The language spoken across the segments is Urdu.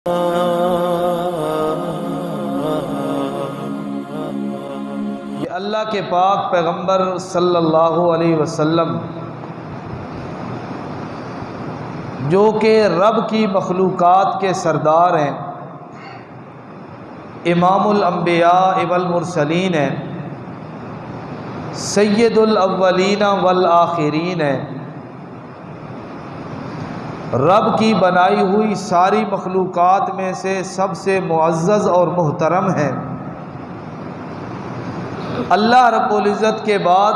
اللہ کے پاک پیغمبر صلی اللہ علیہ وسلم جو کہ رب کی مخلوقات کے سردار ہیں، امام الانبیاء والمرسلین ہیں، سید الاولین والآخرین ہیں، رب کی بنائی ہوئی ساری مخلوقات میں سے سب سے معزز اور محترم ہیں۔ اللہ رب العزت کے بعد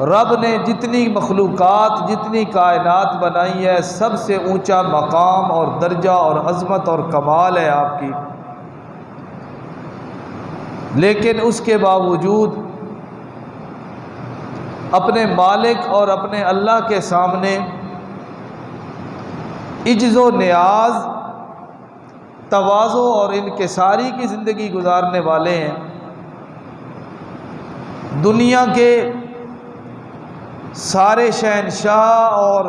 رب نے جتنی مخلوقات، جتنی کائنات بنائی ہے، سب سے اونچا مقام اور درجہ اور عظمت اور کمال ہے آپ کی، لیکن اس کے باوجود اپنے مالک اور اپنے اللہ کے سامنے عجز و نیاز، تواضع اور انکساری کی زندگی گزارنے والے ہیں۔ دنیا کے سارے شہنشاہ اور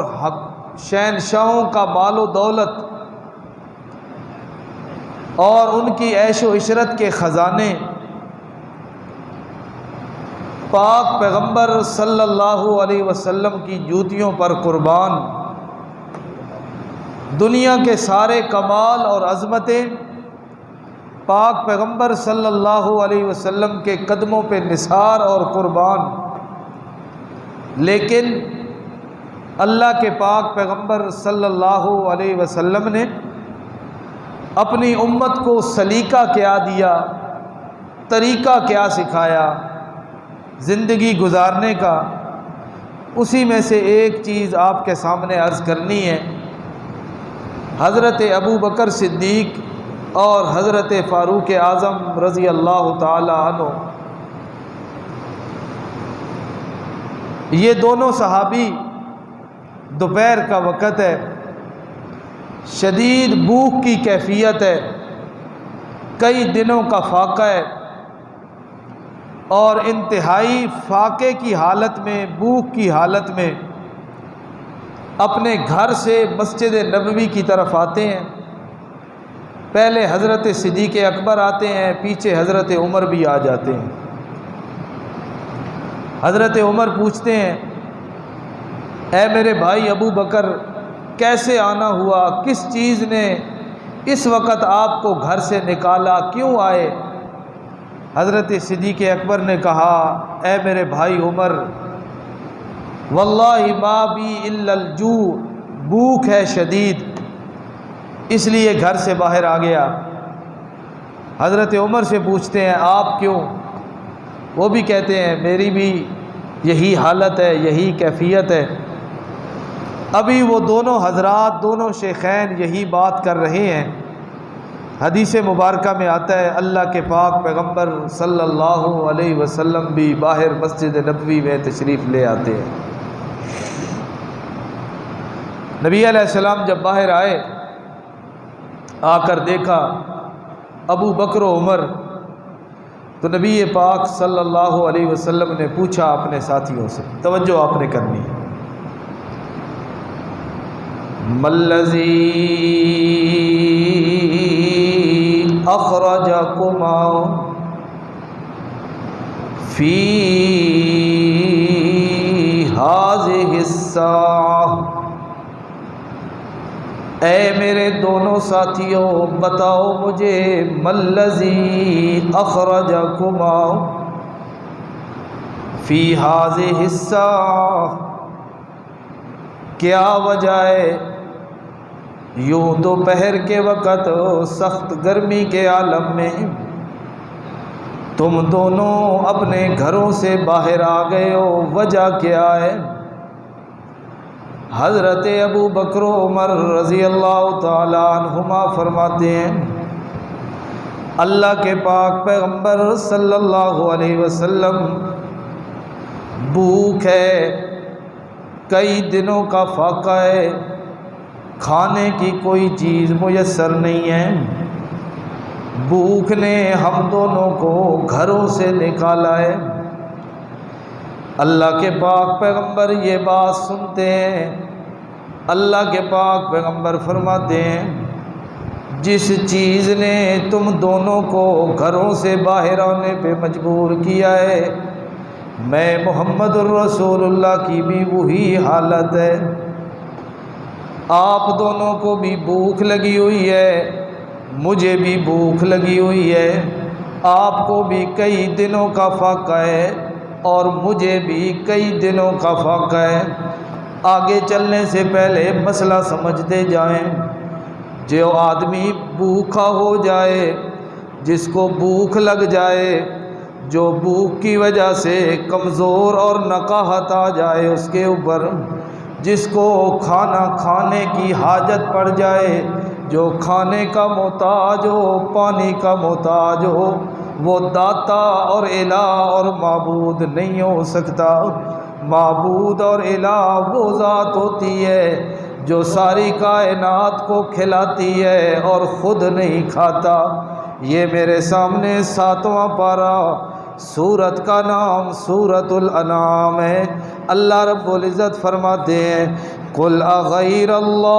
شہنشاہوں کا مال و دولت اور ان کی عیش و عشرت کے خزانے پاک پیغمبر صلی اللہ علیہ وسلم کی جوتیوں پر قربان، دنیا کے سارے کمال اور عظمتیں پاک پیغمبر صلی اللہ علیہ وسلم کے قدموں پہ نثار اور قربان، لیکن اللہ کے پاک پیغمبر صلی اللہ علیہ وسلم نے اپنی امت کو سلیقہ کیا دیا، طریقہ کیا سکھایا زندگی گزارنے کا، اسی میں سے ایک چیز آپ کے سامنے عرض کرنی ہے۔ حضرت ابو بکر صدیق اور حضرت فاروق اعظم رضی اللہ تعالی عنہ، یہ دونوں صحابی، دوپہر کا وقت ہے، شدید بھوک کی کیفیت ہے، کئی دنوں کا فاقہ ہے، اور انتہائی فاقے کی حالت میں، بھوک کی حالت میں اپنے گھر سے مسجد نبوی کی طرف آتے ہیں۔ پہلے حضرت صدیق اکبر آتے ہیں، پیچھے حضرت عمر بھی آ جاتے ہیں۔ حضرت عمر پوچھتے ہیں، اے میرے بھائی ابو بکر، کیسے آنا ہوا؟ کس چیز نے اس وقت آپ کو گھر سے نکالا؟ کیوں آئے؟ حضرت صدیق اکبر نے کہا، اے میرے بھائی عمر، واللہ ما بی الا الجوع، بھوک ہے شدید، اس لیے گھر سے باہر آ گیا۔ حضرت عمر سے پوچھتے ہیں، آپ کیوں؟ وہ بھی کہتے ہیں، میری بھی یہی حالت ہے، یہی کیفیت ہے۔ ابھی وہ دونوں حضرات، دونوں شیخین یہی بات کر رہے ہیں، حدیث مبارکہ میں آتا ہے اللہ کے پاک پیغمبر صلی اللہ علیہ وسلم بھی باہر مسجد نبوی میں تشریف لے آتے ہیں۔ نبی علیہ السلام جب باہر آئے، آ کر دیکھا ابو بکر و عمر، تو نبی پاک صلی اللہ علیہ وسلم نے پوچھا اپنے ساتھیوں سے، توجہ آپ نے کرنی ہے، مَلَّذِي اخرجکما فی ہذہ الساعہ، اے میرے دونوں ساتھیوں بتاؤ مجھے، مَلَّذِی اخرجکما فی ہذہ الساعہ، کیا وجہ ہے یوں دوپہر کے وقت سخت گرمی کے عالم میں تم دونوں اپنے گھروں سے باہر آ گئے ہو؟ وجہ کیا ہے؟ حضرت ابو بکر و عمر رضی اللہ تعالی عنہما فرماتے ہیں، اللہ کے پاک پیغمبر صلی اللہ علیہ وسلم، بھوک ہے، کئی دنوں کا فاقہ ہے، کھانے کی کوئی چیز میسر نہیں ہے، بھوک نے ہم دونوں کو گھروں سے نکالا ہے۔ اللہ کے پاک پیغمبر یہ بات سنتے ہیں، اللہ کے پاک پیغمبر فرماتے ہیں جس چیز نے تم دونوں کو گھروں سے باہر آنے پہ مجبور کیا ہے، میں محمد الرسول اللہ کی بھی وہی حالت ہے۔ آپ دونوں کو بھی بھوک لگی ہوئی ہے، مجھے بھی بھوک لگی ہوئی ہے، آپ کو بھی کئی دنوں کا فاقہ ہے اور مجھے بھی کئی دنوں کا فاقہ ہے۔ آگے چلنے سے پہلے مسئلہ سمجھتے جائیں۔ جو آدمی بھوکا ہو جائے، جس کو بھوک لگ جائے، جو بھوک کی وجہ سے کمزور اور نقاہت آ جائے اس کے اوپر، جس کو کھانا کھانے کی حاجت پڑ جائے، جو کھانے کا محتاج ہو، پانی کا محتاج ہو، وہ داتا اور الہ اور معبود نہیں ہو سکتا۔ معبود اور الہ وہ ذات ہوتی ہے جو ساری کائنات کو کھلاتی ہے اور خود نہیں کھاتا۔ یہ میرے سامنے 7واں پارہ، سورت کا نام سورۃ الانعام ہے۔ اللہ رب العزت فرماتے ہیں قُلْ أَغَيْرَ اللَّهِ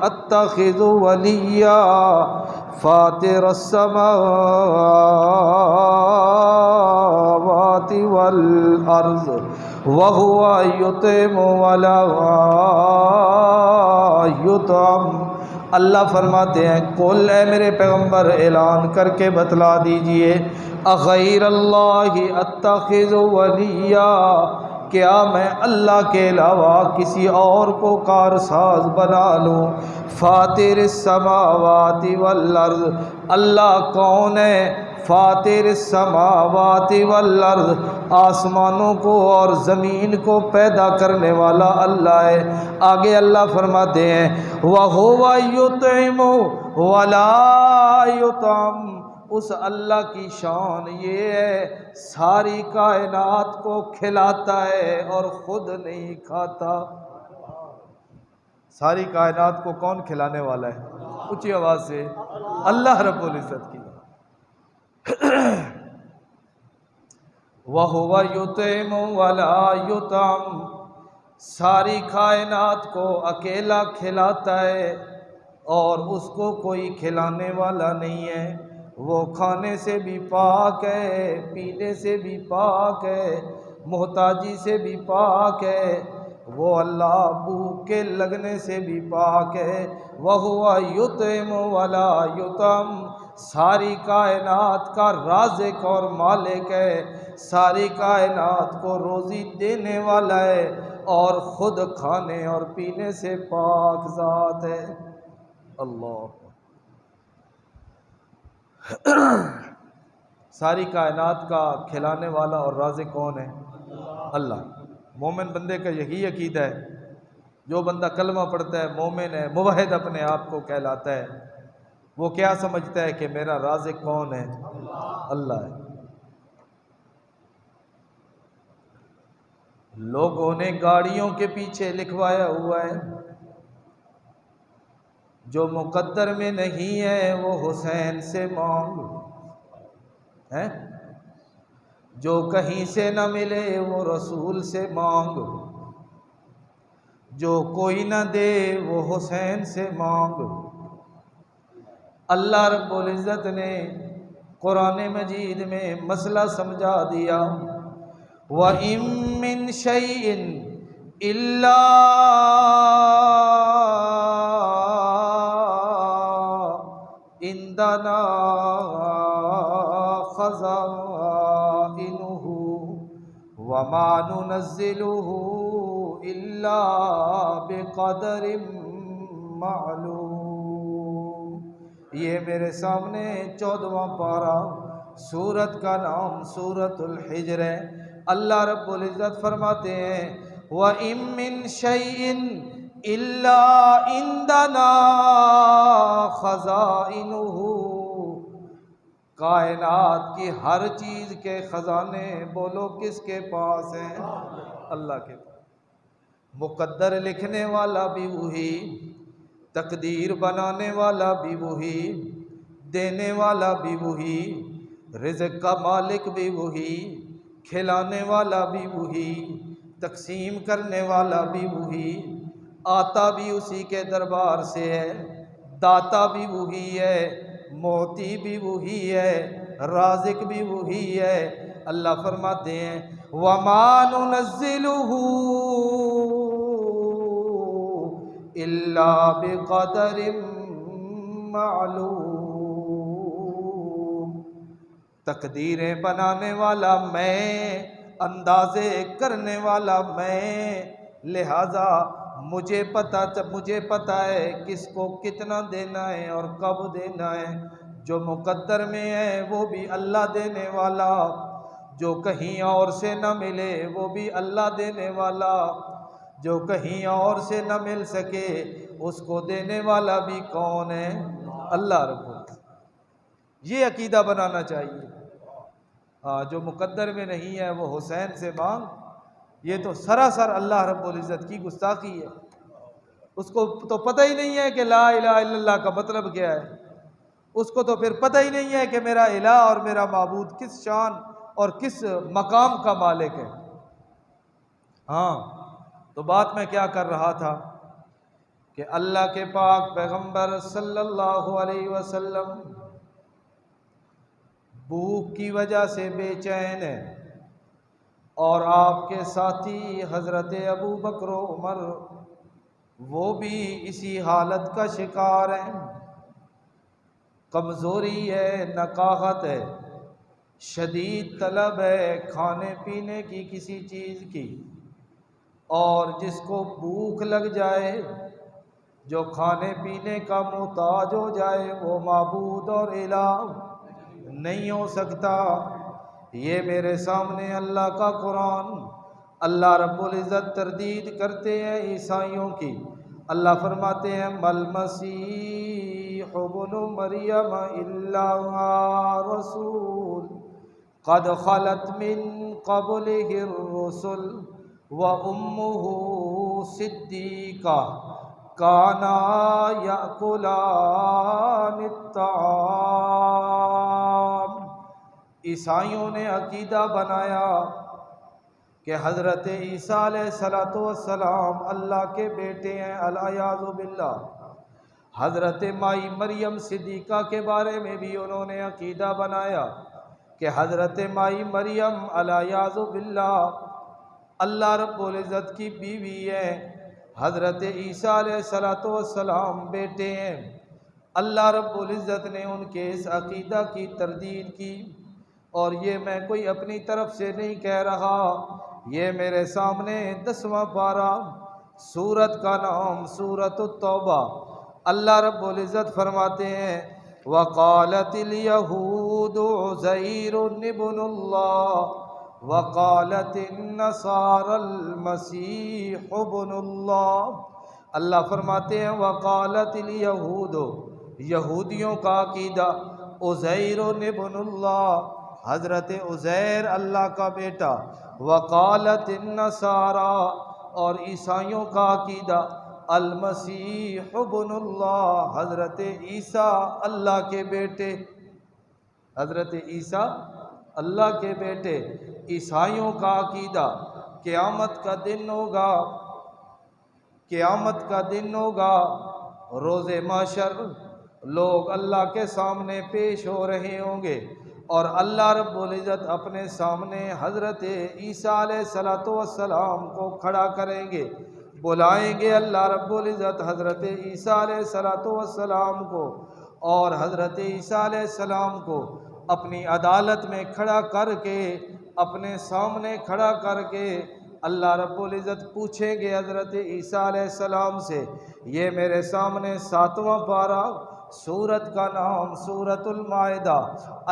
أَتَّخِذُ وَلِيًّا فَاطِرَ السَّمَاوَاتِ وَالْأَرْضِ وَهُوَ يُطْعِمُ وَلَا يُطْعَمُ۔ اللہ فرماتے ہیں قل، اے میرے پیغمبر اعلان کر کے بتلا دیجئے، اغیر اللہ اتخذ ولیا، کیا میں اللہ کے علاوہ کسی اور کو کارساز بنا لوں؟ فاطر السماوات والارض، اللہ کون ہے؟ فاطر السماوات والارض، آسمانوں کو اور زمین کو پیدا کرنے والا اللہ ہے۔ آگے اللہ فرماتے ہیں وَهُوَ يُطْعِمُ وَلَا يُطْعَمُ، اس اللہ کی شان یہ ہے ساری کائنات کو کھلاتا ہے اور خود نہیں کھاتا۔ ساری کائنات کو کون کھلانے والا ہے؟ اونچی آواز سے اللہ رب العزت کی۔ وَهُوَ يُطْعِمُ وَلَا يُطْعَمُ، ساری کائنات کو اکیلا کھلاتا ہے اور اس کو کوئی کھلانے والا نہیں ہے۔ وہ کھانے سے بھی پاک ہے، پینے سے بھی پاک ہے، محتاجی سے بھی پاک ہے۔ وہ اللہ بھوک کے لگنے سے بھی پاک ہے۔ وَهُوَ يُطْعِمُ وَلَا يُطْعَمُ، ساری کائنات کا رازق اور مالک ہے، ساری کائنات کو روزی دینے والا ہے اور خود کھانے اور پینے سے پاک ذات ہے۔ اللہ ساری کائنات کا کھلانے والا اور رازق کون ہے؟ اللہ۔ مومن بندے کا یہی عقیدہ ہے، جو بندہ کلمہ پڑھتا ہے، مومن ہے، موحد اپنے آپ کو کہلاتا ہے، وہ کیا سمجھتا ہے کہ میرا رازق کون ہے؟ اللہ ہے۔ لوگوں نے گاڑیوں کے پیچھے لکھوایا ہوا ہے جو مقدر میں نہیں ہے وہ حسین سے مانگ ہے، جو کہیں سے نہ ملے وہ رسول سے مانگ، جو کوئی نہ دے وہ حسین سے مانگ۔ اللہ رب العزت نے قرآن مجید میں مسئلہ سمجھا دیا وَإِن مِّن شَيْءٍ إِلَّا عِندَنَا خَزَائِنُهُ وَمَا نُنَزِّلُهُ إِلَّا بِقَدَرٍ معلوم۔ یہ میرے سامنے 14واں پارہ، سورت کا نام سورۃ الحجر ہے۔ اللہ رب العزت فرماتے ہیں وَإِن مِّن شَيْءٍ إِلَّا عِندَنَا خَزَائِنُهُ، کائنات کی ہر چیز کے خزانے بولو کس کے پاس ہیں؟ اللہ کے پاس۔ مقدر لکھنے والا بھی وہی، تقدیر بنانے والا بھی وہی، دینے والا بھی وہی، رزق کا مالک بھی وہی، کھلانے والا بھی وہی، تقسیم کرنے والا بھی وہی، آتا بھی اسی کے دربار سے ہے، داتا بھی وہی ہے، موتی بھی وہی ہے، رازق بھی وہی ہے۔ اللہ فرماتے ہیں وَمَا نُنَزِّلُهُ إِلَّا بِقَدَرٍ معلوم۔ تقدیریں بنانے والا میں، اندازے کرنے والا میں، لہذا مجھے پتہ ہے کس کو کتنا دینا ہے اور کب دینا ہے۔ جو مقدر میں ہے وہ بھی اللہ دینے والا، جو کہیں اور سے نہ ملے وہ بھی اللہ دینے والا، جو کہیں اور سے نہ مل سکے اس کو دینے والا بھی کون ہے؟ اللہ رب العزت۔ یہ عقیدہ بنانا چاہیے۔ جو مقدر میں نہیں ہے وہ حسین سے مانگ، یہ تو سراسر اللہ رب العزت کی گستاخی ہے۔ اس کو تو پتہ ہی نہیں ہے کہ لا الہ الا اللہ کا مطلب کیا ہے، اس کو تو پھر پتہ ہی نہیں ہے کہ میرا الہ اور میرا معبود کس شان اور کس مقام کا مالک ہے۔ تو بات میں کیا کر رہا تھا کہ اللہ کے پاک پیغمبر صلی اللہ علیہ وسلم بھوک کی وجہ سے بے چین ہے، اور آپ کے ساتھی حضرت ابو بکر و عمر وہ بھی اسی حالت کا شکار ہیں۔ کمزوری ہے، نقاہت ہے، شدید طلب ہے کھانے پینے کی کسی چیز کی، اور جس کو بھوک لگ جائے، جو کھانے پینے کا محتاج ہو جائے، وہ معبود اور الہ نہیں ہو سکتا۔ یہ میرے سامنے اللہ کا قرآن، اللہ رب العزت تردید کرتے ہیں عیسائیوں کی۔ اللہ فرماتے ہیں مل مسیح ابن مریم الا رسول قد خلت من قبلہ الرسل وامہ صدیقہ کانا یأکلان الطعام۔ عیسائیوں نے عقیدہ بنایا کہ حضرت عیسیٰ علیہ السلام اللہ کے بیٹے ہیں، العیاذ باللہ۔ حضرت مائی مریم صدیقہ کے بارے میں بھی انہوں نے عقیدہ بنایا کہ حضرت مائی مریم العیاذ باللہ اللہ رب العزت کی بیوی ہے، حضرت عیسیٰ علیہ السلام بیٹے ہیں۔ اللہ رب العزت نے ان کے اس عقیدہ کی تردید کی، اور یہ میں کوئی اپنی طرف سے نہیں کہہ رہا، یہ میرے سامنے 10واں پارہ، سورت کا نام سورۃ التوبہ۔ اللہ رب العزت فرماتے ہیں وَقَالَتِ الْيَهُودُ عُزَيْرٌ ابْنُ اللَّهِ وَقَالَتِ النَّصَارَى الْمَسِيحُ ابْنُ اللَّهِ۔ اللہ فرماتے ہیں وَقَالَتِ الْيَهُودُ، یہودیوں کا عقیدہ، عزیر ابن اللہ، حضرت عزیر اللہ کا بیٹا، وقالت النصارى، اور عیسائیوں کا عقیدہ، المسیح ابن اللہ، حضرت عیسیٰ اللہ کے بیٹے، حضرت عیسیٰ اللہ کے بیٹے۔ عیسائیوں کا عقیدہ قیامت کا دن ہوگا، قیامت کا دن ہوگا، روز محشر لوگ اللہ کے سامنے پیش ہو رہے ہوں گے، اور اللہ رب العزت اپنے سامنے حضرت عیسیٰ علیہ السلام کو کھڑا کریں گے، بلائیں گے اللہ رب العزت حضرت عیسیٰ علیہ السلام کو، اور حضرت عیسیٰ علیہ السلام کو اپنی عدالت میں کھڑا کر کے، اپنے سامنے کھڑا کر کے اللہ رب العزت پوچھیں گے حضرت عیسیٰ علیہ السلام سے۔ یہ میرے سامنے 7واں پارہ، سورت کا نام سورۃ المائدہ۔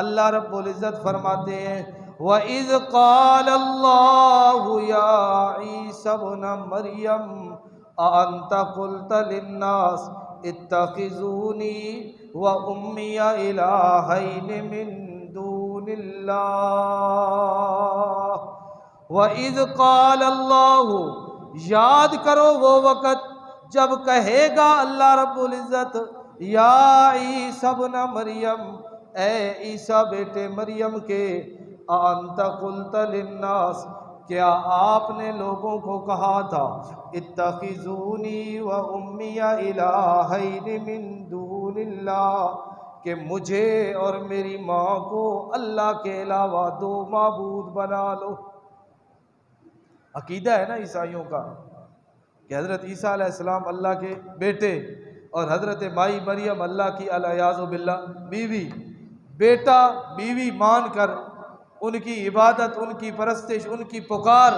اللہ رب العزت فرماتے ہیں وَإِذْ قَالَ اللَّهُ يَا عِيسَى ابْنَ مَرْيَمَ أَأَنْتَ قُلْتَ لِلنَّاسِ اتَّخِذُونِي وَأُمِّيَ إِلَٰهَيْنِ مِن دُونِ اللَّهِ وَإِذْ قَالَ اللَّهُ، یاد کرو وہ وقت جب کہے گا اللہ رب العزت یا عیسیٰ ابن مریم، اے عیسیٰ بیٹے مریم کے، انت قلت للناس، کیا آپ نے لوگوں کو کہا تھا اتخذونی و امی الہین من دون اللہ، کہ مجھے اور میری ماں کو اللہ کے علاوہ دو معبود بنا لو؟ عقیدہ ہے نا عیسائیوں کا کہ حضرت عیسیٰ علیہ السلام اللہ کے بیٹے اور حضرت مائی مریم اللہ کی الیاذ باللہ بیوی، بیٹا بیوی مان کر ان کی عبادت، ان کی پرستش، ان کی پکار،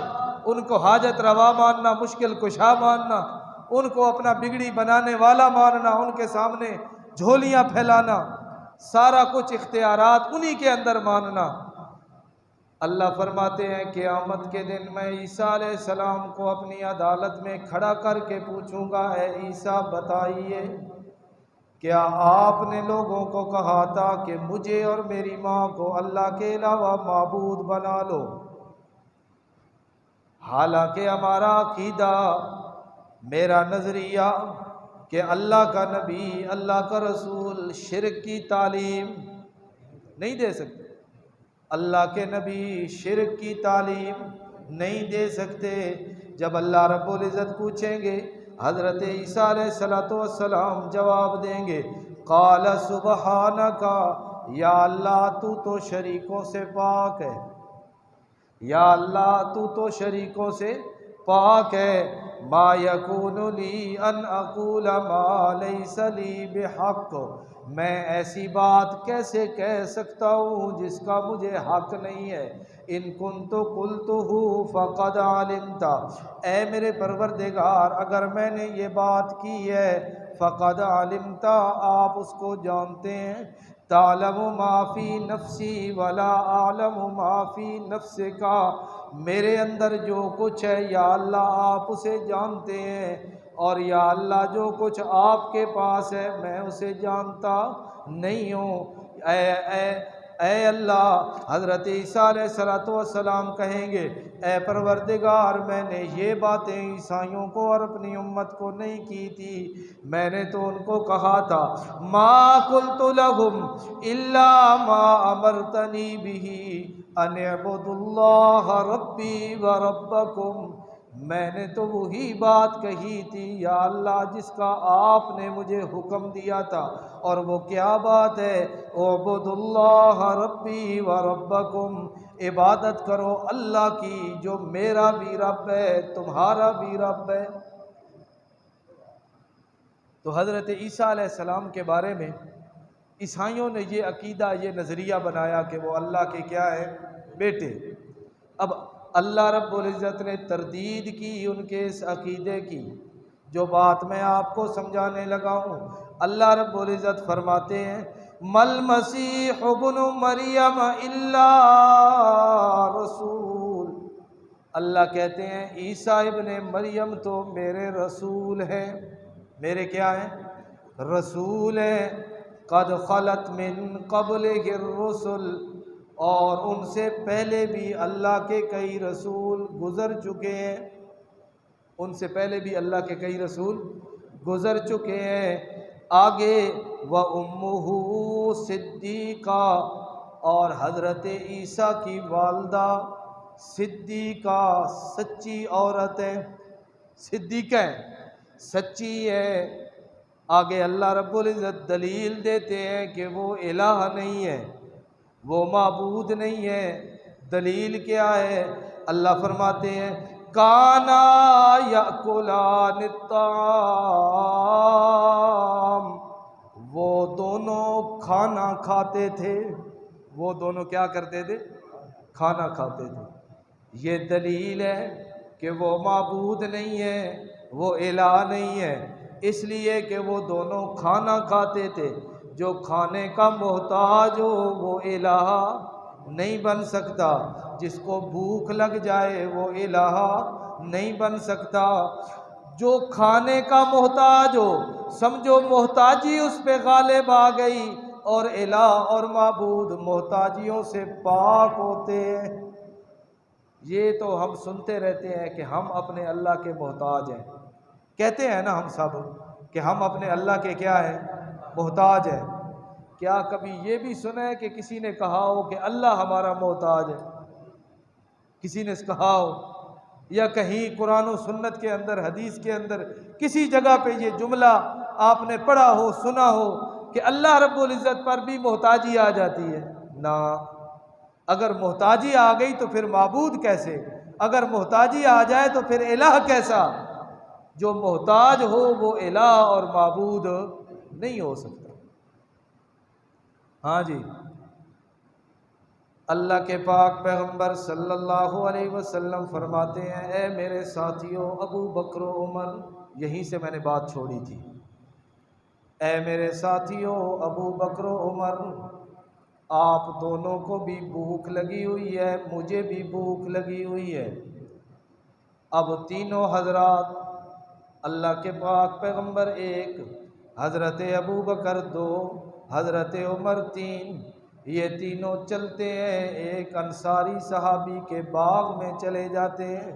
ان کو حاجت روا ماننا، مشکل کشا ماننا، ان کو اپنا بگڑی بنانے والا ماننا، ان کے سامنے جھولیاں پھیلانا، سارا کچھ اختیارات انہی کے اندر ماننا۔ اللہ فرماتے ہیں قیامت کے دن میں عیسیٰ علیہ السلام کو اپنی عدالت میں کھڑا کر کے پوچھوں گا، اے عیسیٰ بتائیے کیا آپ نے لوگوں کو کہا تھا کہ مجھے اور میری ماں کو اللہ کے علاوہ معبود بنا لو؟ حالانکہ ہمارا عقیدہ، میرا نظریہ کہ اللہ کا نبی، اللہ کا رسول شرک کی تعلیم نہیں دے سکتے، اللہ کے نبی شرک کی تعلیم نہیں دے سکتے۔ جب اللہ رب العزت پوچھیں گے، حضرت عیسیٰ علیہ السلام جواب دیں گے، قال سبحانک، یا اللہ تو تو شریکوں سے پاک ہے، یا اللہ تو تو شریکوں سے پاک ہے، ما یکون لی ان اقول ما لیس لی بحق، میں ایسی بات کیسے کہہ سکتا ہوں جس کا مجھے حق نہیں ہے، ان کنت قلتہ فقد علمت، اے میرے پروردگار اگر میں نے یہ بات کی ہے، فقد علمت، آپ اس کو جانتے ہیں، تعلم ما فی نفسی ولا اعلم ما فی نفسک، میرے اندر جو کچھ ہے یا اللہ آپ اسے جانتے ہیں، اور یا اللہ جو کچھ آپ کے پاس ہے میں اسے جانتا نہیں ہوں۔ اے اللہ، حضرت عیسیٰ علیہ السلام کہیں گے، اے پروردگار میں نے یہ باتیں عیسائیوں کو اور اپنی امت کو نہیں کی تھی، میں نے تو ان کو کہا تھا ما قلت لهم الا ما امرتنی به ان اعبدوا اللہ ربی و ربکم، میں نے تو وہی بات کہی تھی یا اللہ جس کا آپ نے مجھے حکم دیا تھا، اور وہ کیا بات ہے، اعبدوا اللہ ربی و ربکم، عبادت کرو اللہ کی جو میرا بھی رب ہے تمہارا بھی رب ہے۔ تو حضرت عیسیٰ علیہ السلام کے بارے میں عیسائیوں نے یہ عقیدہ، یہ نظریہ بنایا کہ وہ اللہ کے کیا ہے، بیٹے۔ اب اللہ رب العزت نے تردید کی ان کے اس عقیدے کی، جو بات میں آپ کو سمجھانے لگا ہوں۔ اللہ رب العزت فرماتے ہیں مل مسیح ابن مریم الا رسول، اللہ کہتے ہیں عیسیٰ ابن مریم تو میرے رسول ہیں، میرے کیا ہیں، رسول ہیں، قد خلت من قبلہ الرسل، اور ان سے پہلے بھی اللہ کے کئی رسول گزر چکے ہیں، ان سے پہلے بھی اللہ کے کئی رسول گزر چکے ہیں۔ آگے وَأُمُّهُ صِدِّیقَةٌ، اور حضرت عیسیٰ کی والدہ صدیقہ، سچی عورت ہے، صدیقہ ہے، سچی ہے۔ آگے اللہ رب العزت دلیل دیتے ہیں کہ وہ الہ نہیں ہے، وہ معبود نہیں ہے۔ دلیل کیا ہے؟ اللہ فرماتے ہیں کانا یاکلان الطعام، وہ دونوں کھانا کھاتے تھے، وہ دونوں کیا کرتے تھے، کھانا کھاتے تھے۔ یہ دلیل ہے کہ وہ معبود نہیں ہے، وہ الہ نہیں ہے، اس لیے کہ وہ دونوں کھانا کھاتے تھے۔ جو کھانے کا محتاج ہو وہ الہ نہیں بن سکتا، جس کو بھوک لگ جائے وہ الہ نہیں بن سکتا۔ جو کھانے کا محتاج ہو، سمجھو محتاجی اس پہ غالب آ گئی، اور الہ اور معبود محتاجیوں سے پاک ہوتے ہیں۔ یہ تو ہم سنتے رہتے ہیں کہ ہم اپنے اللہ کے محتاج ہیں، کہتے ہیں نا ہم سب کہ ہم اپنے اللہ کے کیا ہیں، محتاج ہیں۔ کیا کبھی یہ بھی سنا ہے کہ کسی نے کہا ہو کہ اللہ ہمارا محتاج ہے؟ کسی نے کہا ہو یا کہیں قرآن و سنت کے اندر حدیث کے اندر کسی جگہ پہ یہ جملہ آپ نے پڑھا ہو سنا ہو کہ اللہ رب العزت پر بھی محتاجی آ جاتی ہے؟ نہ، اگر محتاجی آ گئی تو پھر معبود کیسے؟ اگر محتاجی آ جائے تو پھر الہ کیسا؟ جو محتاج ہو وہ الہ اور معبود نہیں ہو سکتا۔ ہاں جی، اللہ کے پاک پیغمبر صلی اللہ علیہ وسلم فرماتے ہیں، اے میرے ساتھیوں ابو بکر و عمر، یہیں سے میں نے بات چھوڑی تھی، اے میرے ساتھیوں ابو بکر و عمر، آپ دونوں کو بھی بھوک لگی ہوئی ہے، مجھے بھی بھوک لگی ہوئی ہے۔ اب تینوں حضرات، اللہ کے پاک پیغمبر ایک، حضرت ابو بکر دو، حضرت عمر تین، یہ تینوں چلتے ہیں، ایک انصاری صحابی کے باغ میں چلے جاتے ہیں۔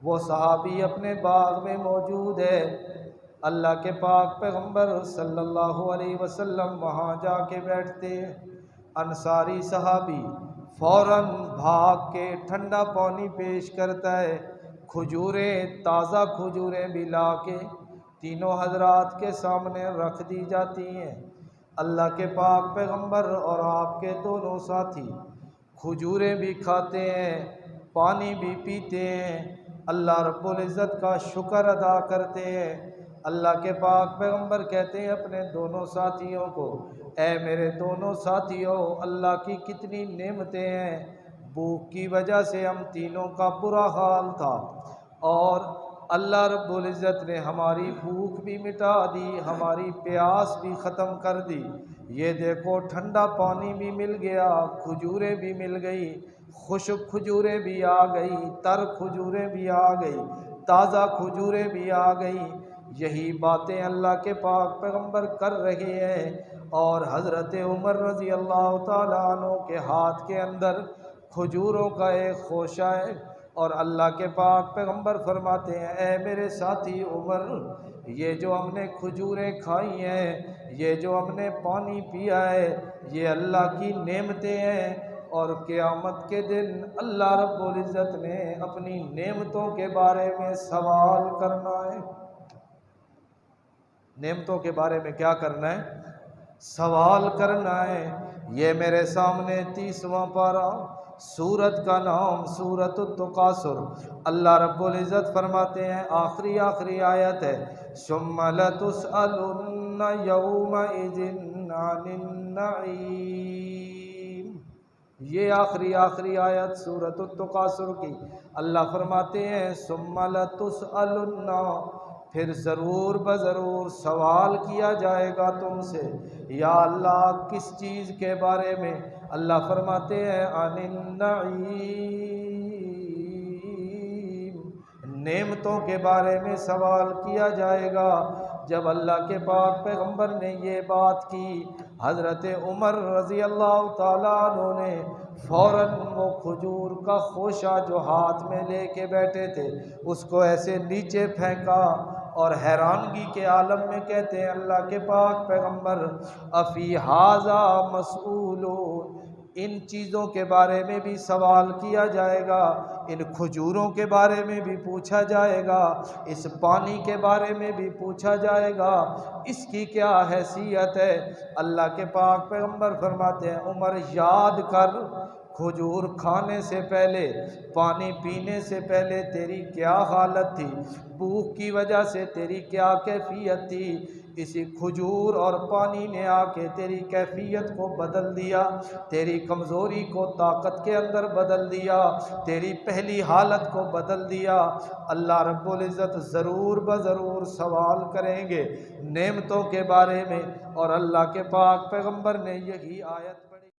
وہ صحابی اپنے باغ میں موجود ہے، اللہ کے پاک پیغمبر صلی اللہ علیہ وسلم وہاں جا کے بیٹھتے ہیں۔ انصاری صحابی فوراً بھاگ کے ٹھنڈا پانی پیش کرتا ہے، کھجوریں، تازہ کھجوریں بھی لا کے تینوں حضرات کے سامنے رکھ دی جاتی ہیں۔ اللہ کے پاک پیغمبر اور آپ کے دونوں ساتھی کھجوریں بھی کھاتے ہیں، پانی بھی پیتے ہیں، اللہ رب العزت کا شکر ادا کرتے ہیں۔ اللہ کے پاک پیغمبر کہتے ہیں اپنے دونوں ساتھیوں کو، اے میرے دونوں ساتھیوں، اللہ کی کتنی نعمتیں ہیں، بھوک کی وجہ سے ہم تینوں کا برا حال تھا اور اللہ رب العزت نے ہماری بھوک بھی مٹا دی، ہماری پیاس بھی ختم کر دی۔ یہ دیکھو ٹھنڈا پانی بھی مل گیا، کھجوریں بھی مل گئی، خشک کھجوریں بھی آ گئی، تر کھجوریں بھی آ گئی، تازہ کھجوریں بھی آ گئی۔ یہی باتیں اللہ کے پاک پیغمبر کر رہے ہیں اور حضرت عمر رضی اللہ تعالیٰ عنہ کے ہاتھ کے اندر کھجوروں کا ایک خوشہ ہے، اور اللہ کے پاک پیغمبر فرماتے ہیں، اے میرے ساتھی عمر، یہ جو ہم نے کھجوریں کھائی ہیں، یہ جو ہم نے پانی پیا ہے، یہ اللہ کی نعمتیں ہیں، اور قیامت کے دن اللہ رب العزت نے اپنی نعمتوں کے بارے میں سوال کرنا ہے۔ نعمتوں کے بارے میں کیا کرنا ہے؟ سوال کرنا ہے۔ یہ میرے سامنے 30واں پارہ، سورت کا نام سورۃ التکاثر، اللہ رب العزت فرماتے ہیں، آخری آیت ہے، ثم لتسألن یومئذ عن النعیم۔ یہ آخری آیت سورۃ التکاثر کی، اللہ فرماتے ہیں ثم لتسألن، پھر ضرور بضرور سوال کیا جائے گا تم سے۔ یا اللہ، کس چیز کے بارے میں؟ اللہ فرماتے ہیں عن النعیم، نعمتوں کے بارے میں سوال کیا جائے گا۔ جب اللہ کے پاک پیغمبر نے یہ بات کی، حضرت عمر رضی اللہ تعالیٰ عنہ نے فوراً وہ کھجور کا خوشہ جو ہاتھ میں لے کے بیٹھے تھے اس کو ایسے نیچے پھینکا، اور حیرانگی کے عالم میں کہتے ہیں اللہ کے پاک پیغمبر، افی ھذا مسئولون، ان چیزوں کے بارے میں بھی سوال کیا جائے گا، ان کھجوروں کے بارے میں بھی پوچھا جائے گا، اس پانی کے بارے میں بھی پوچھا جائے گا، اس کی کیا حیثیت ہے؟ اللہ کے پاک پیغمبر فرماتے ہیں عمر، یاد کر کھجور کھانے سے پہلے، پانی پینے سے پہلے تیری کیا حالت تھی، بھوک کی وجہ سے تیری کیا کیفیت تھی۔ اسی کھجور اور پانی نے آ کے تیری کیفیت کو بدل دیا، تیری کمزوری کو طاقت کے اندر بدل دیا، تیری پہلی حالت کو بدل دیا۔ اللہ رب العزت ضرور بضرور سوال کریں گے نعمتوں کے بارے میں، اور اللہ کے پاک پیغمبر نے یہی آیت پڑھی۔